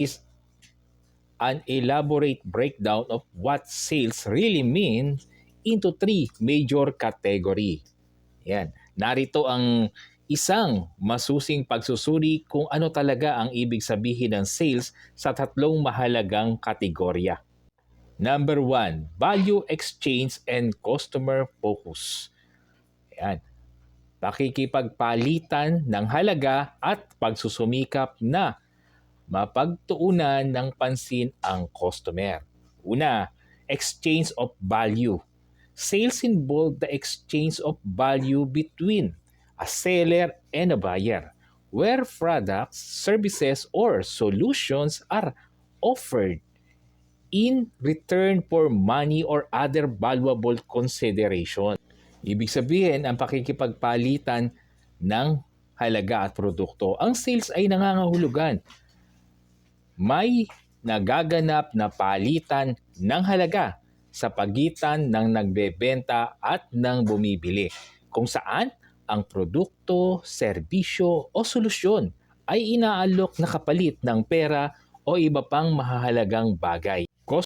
is an elaborate breakdown of what sales really mean into three major category. Yan. Narito ang isang masusing pagsusuri kung ano talaga ang ibig sabihin ng sales sa tatlong mahalagang kategorya. Number 1, value exchange and customer focus. Yan. Pakikipagpalitan ng halaga at pagsusumikap na mapagtuunan ng pansin ang customer. Una, exchange of value. Sales involve the exchange of value between a seller and a buyer, where products, services, or solutions are offered in return for money or other valuable consideration. Ibig sabihin, ang pakikipagpalitan ng halaga at produkto. Ang sales ay nangangahulugan. May nagaganap na palitan ng halaga sa pagitan ng nagbebenta at ng bumibili, kung saan ang produkto, serbisyo o solusyon ay inaalok na kapalit ng pera o iba pang mahahalagang bagay.